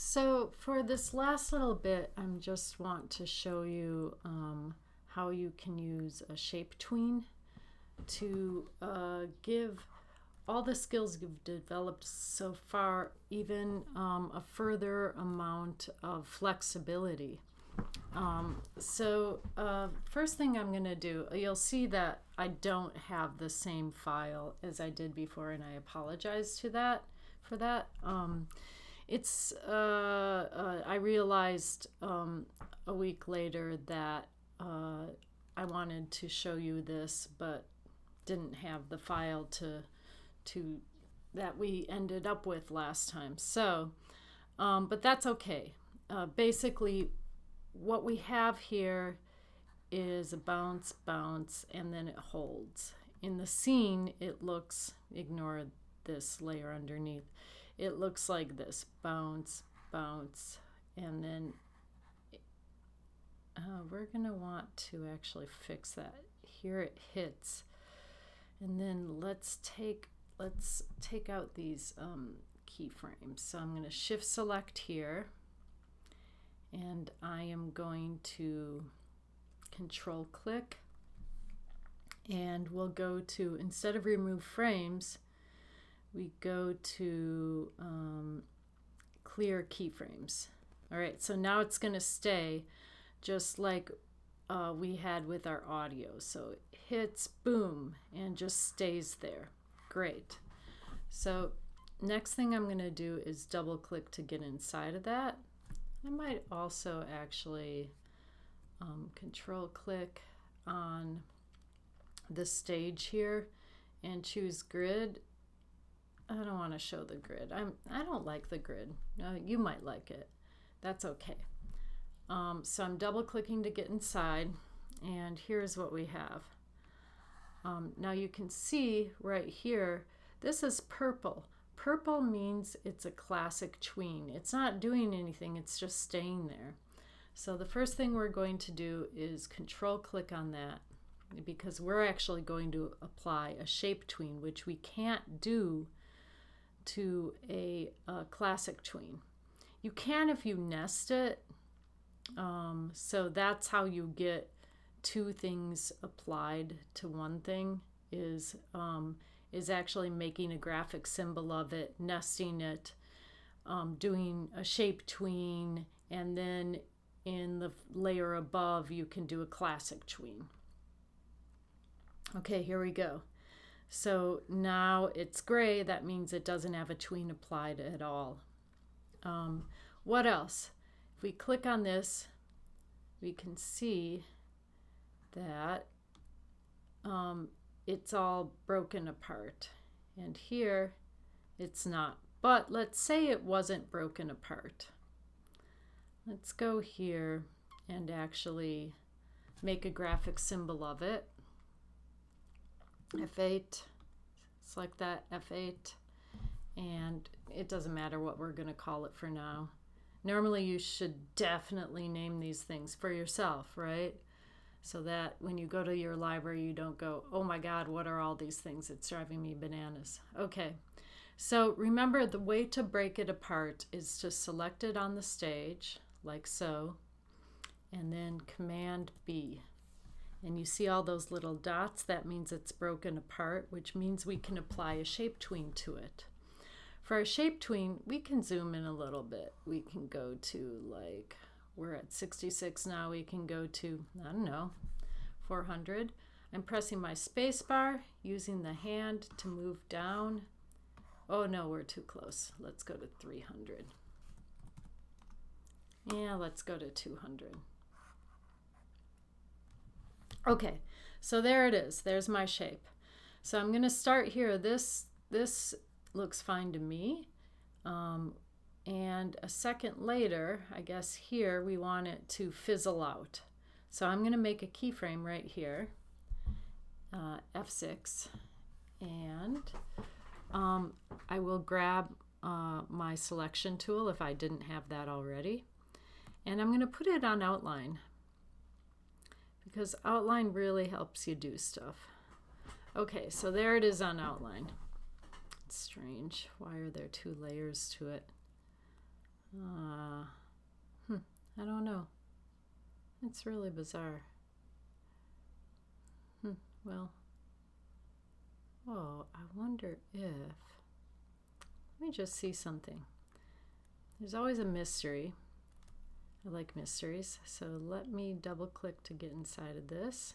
So for this last little bit, I just want to show you how you can use a shape tween to give all the skills you've developed so far even a further amount of flexibility. First thing I'm going to do, you'll see that I don't have the same file as I did before, and I apologize for that. I realized a week later that I wanted to show you this, but didn't have the file to that we ended up with last time. So, but that's okay. Basically, what we have here is a bounce, bounce, and then it holds. In the scene, it looks, ignore this layer underneath, it looks like this: bounce, bounce, and then we're going to want to actually fix that. Here it hits, and then let's take out these keyframes. So I'm going to shift select here, and I am going to control click, and we'll go to, instead of remove frames, we go to clear keyframes. All right, so now it's going to stay just like we had with our audio. So it hits, boom, and just stays there. Great. So next thing I'm going to do is double click to get inside of that. I might also actually control click on the stage here and choose grid. I don't want to show the grid. I don't like the grid. You might like it. That's okay. So I'm double clicking to get inside, and here's what we have. Now you can see right here, this is purple. Purple means it's a classic tween. It's not doing anything, it's just staying there. So the first thing we're going to do is control click on that, because we're actually going to apply a shape tween, which we can't do to a classic tween. You can if you nest it. So that's how you get two things applied to one thing, is actually making a graphic symbol of it, nesting it, doing a shape tween, and then in the layer above you can do a classic tween. Okay, here we go. So now it's gray. That means it doesn't have a tween applied at all. What else? If we click on this, we can see that it's all broken apart. And here it's not. But let's say it wasn't broken apart. Let's go here and actually make a graphic symbol of it. F8, select that, F8, and it doesn't matter what we're going to call it for now. Normally you should definitely name these things for yourself, right? So that when you go to your library, you don't go, oh my God, what are all these things? It's driving me bananas. Okay, so remember, the way to break it apart is to select it on the stage, like so, and then Command B. And you see all those little dots? That means it's broken apart, which means we can apply a shape tween to it. For a shape tween, we can zoom in a little bit. We can go to, like, we're at 66 now. We can go to, I don't know, 400. I'm pressing my space bar, using the hand to move down. Oh no, we're too close. Let's go to 300. Yeah, let's go to 200. Okay, so there it is. There's my shape. So I'm going to start here. This looks fine to me. And a second later, I guess here we want it to fizzle out. So I'm going to make a keyframe right here, F6, and I will grab my selection tool if I didn't have that already. And I'm going to put it on outline, because outline really helps you do stuff. Okay, so there it is on outline. It's strange. Why are there two layers to it? That's really bizarre. Well, oh, I wonder if, let me just see something. There's always a mystery. I like mysteries. So let me double click to get inside of this.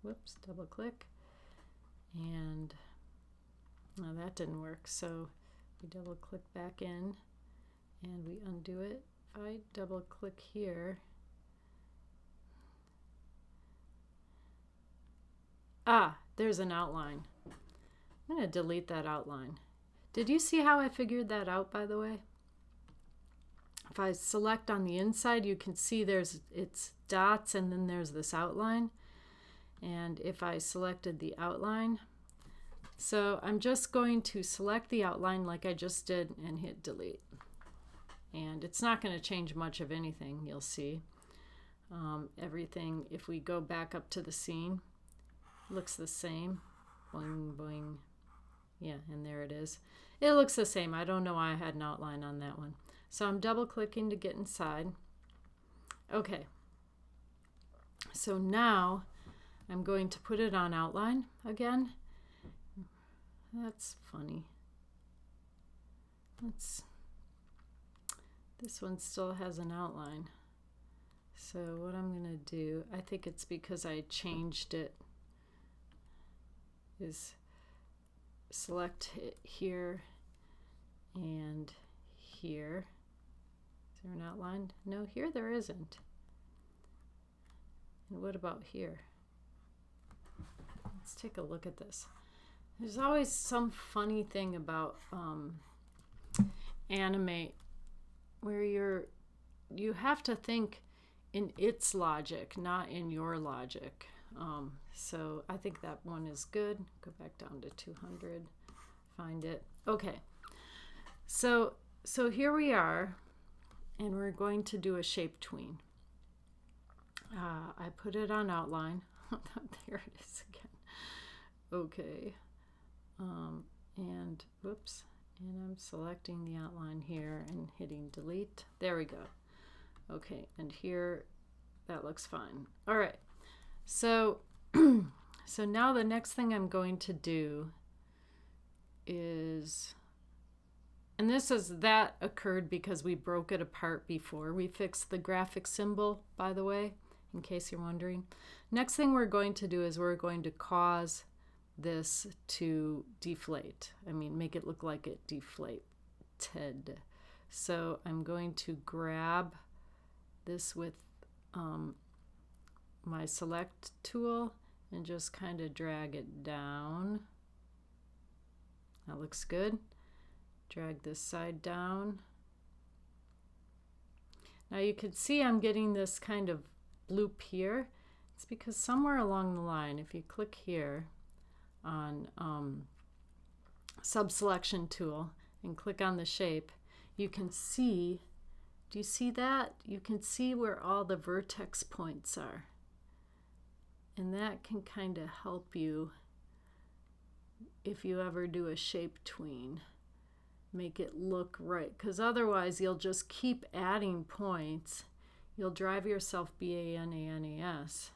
Whoops, double click. And no, that didn't work. So we double click back in and we undo it. If I double click here, there's an outline. I'm going to delete that outline. Did you see how I figured that out, by the way? If I select on the inside, you can see it's dots and then there's this outline. And if I selected the outline, so I'm just going to select the outline like I just did and hit delete. And it's not going to change much of anything, you'll see. Everything, if we go back up to the scene, looks the same. Boing, boing. Yeah, and there it is. It looks the same. I don't know why I had an outline on that one. So I'm double clicking to get inside. Okay. So now I'm going to put it on outline again. That's funny. This one still has an outline. So what I'm going to do, I think it's because I changed it, is select it here and here. Is there an outline? No, here there isn't. And what about here? Let's take a look at this. There's always some funny thing about animate where you have to think in its logic, not in your logic. So I think that one is good. Go back down to 200, find it. Okay, so here we are, and we're going to do a shape tween. I put it on outline. There it is again. Okay, and whoops, and I'm selecting the outline here and hitting delete. There we go. Okay, and here that looks fine. All right, so so now the next thing I'm going to do is, and that occurred because we broke it apart before we fixed the graphic symbol, by the way, in case you're wondering. Next thing we're going to do is we're going to cause this to deflate. I mean, make it look like it deflated. So I'm going to grab this with my select tool and just kind of drag it down. That looks good. Drag this side down. Now you can see I'm getting this kind of loop here. It's because somewhere along the line, if you click here on sub-selection tool and click on the shape, you can see, do you see that? You can see where all the vertex points are. And that can kind of help you if you ever do a shape tween. Make it look right, because otherwise you'll just keep adding points. You'll drive yourself bananas,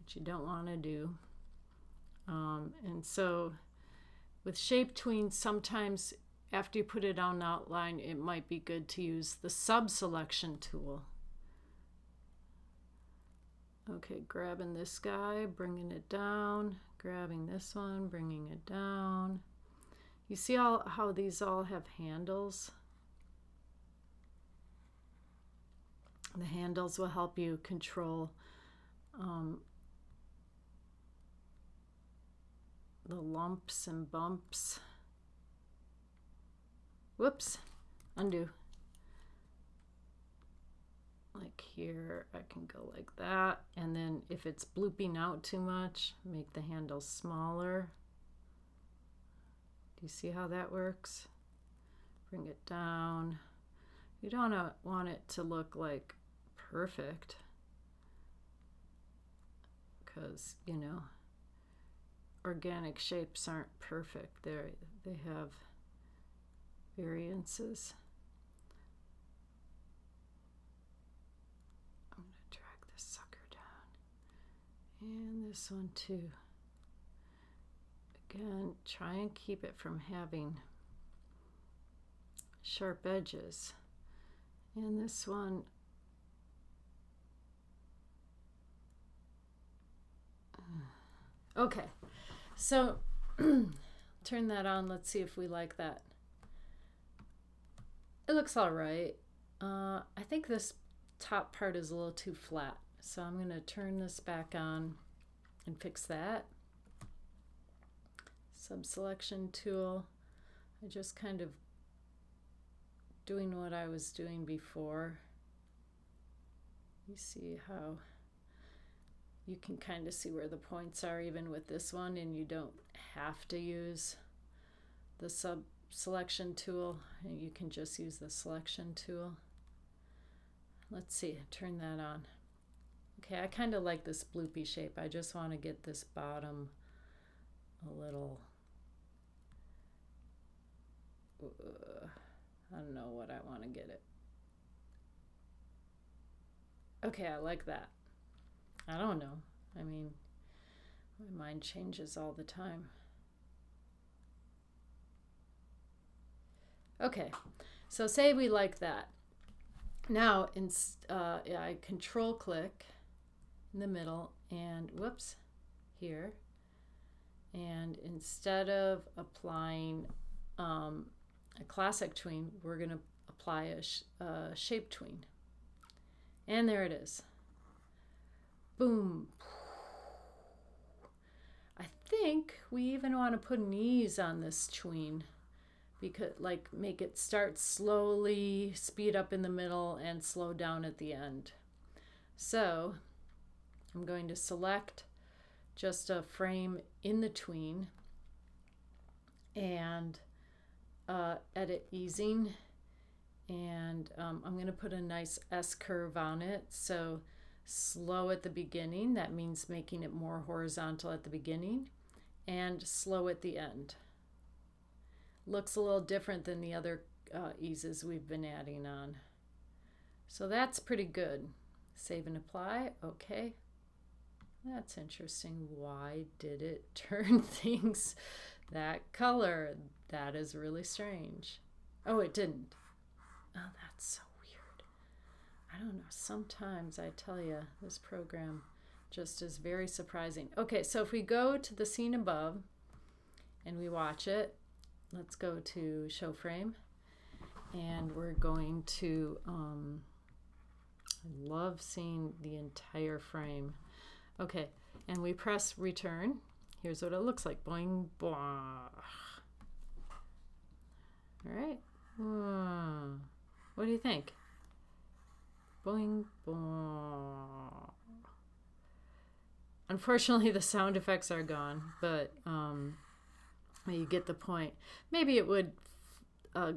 which you don't want to do. And so with shape tweens, sometimes after you put it on outline, it might be good to use the sub-selection tool. Okay, grabbing this guy, bringing it down, grabbing this one, bringing it down. You see how these all have handles? The handles will help you control the lumps and bumps. Whoops, undo. Like here, I can go like that. And then if it's blooping out too much, make the handle smaller. Do you see how that works? Bring it down. You don't want it to look like perfect, because, you know, organic shapes aren't perfect. They have variances. I'm going to drag this And this one too. Again, try and keep it from having sharp edges. And this one, okay, so turn that on. Let's see if we like that. It looks all right. I think this top part is a little too flat, so I'm going to turn this back on and fix that. Subselection tool. I just kind of doing what I was doing before. You see how you can kind of see where the points are even with this one, and you don't have to use the selection tool, and you can just use the selection tool. Let's see, turn that on. Okay, I kind of like this bloopy shape. I just want to get this bottom a little, I don't know what I want to get it. Okay, I like that. I don't know. I mean, my mind changes all the time. Okay, so say we like that. Now, I control click in the middle and whoops, here. And instead of applying a classic tween, we're going to apply a shape tween. And there it is. Boom. I think we even want to put an ease on this tween, because make it start slowly, speed up in the middle, and slow down at the end. So I'm going to select just a frame in the tween and edit easing, and I'm going to put a nice S curve on it. So slow at the beginning, that means making it more horizontal at the beginning, and slow at the end. Looks a little different than the other eases we've been adding on. So that's pretty good. Save and apply. Okay. That's interesting. Why did it turn things that color? That is really strange. Oh, it didn't. Oh, that's so weird. I don't know. Sometimes I tell you, this program just is very surprising. Okay, so if we go to the scene above and we watch it, let's go to show frame, and we're going to, I love seeing the entire frame. Okay, and we press return. Here's what it looks like. Boing, boing. All right. What do you think? Boing, boing. Unfortunately, the sound effects are gone, but you get the point. Maybe it would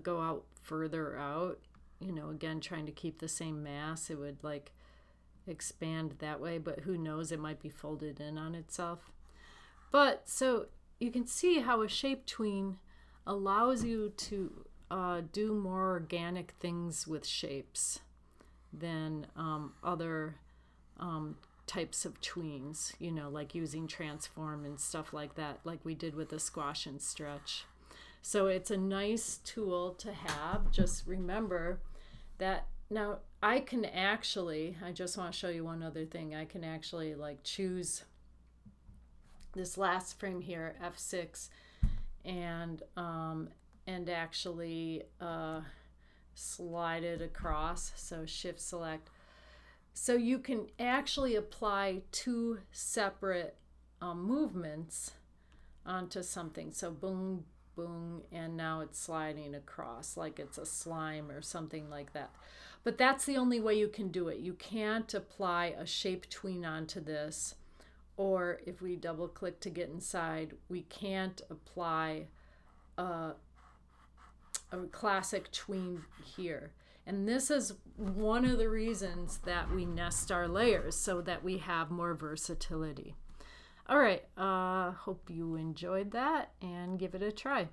go out further out, you know, again, trying to keep the same mass. It would like expand that way, but who knows, it might be folded in on itself. But so you can see how a shape tween allows you to do more organic things with shapes than other types of tweens, you know, like using transform and stuff like that, like we did with the squash and stretch. So it's a nice tool to have. Just remember that. Now I can actually, I just want to show you one other thing. I can actually like choose this last frame here, F6, and actually slide it across. So shift select. So you can actually apply two separate movements onto something. So boom, boom, and now it's sliding across like it's a slime or something like that. But that's the only way you can do it. You can't apply a shape tween onto this, or if we double click to get inside, we can't apply a classic tween here. And this is one of the reasons that we nest our layers, so that we have more versatility. All right, hope you enjoyed that and give it a try.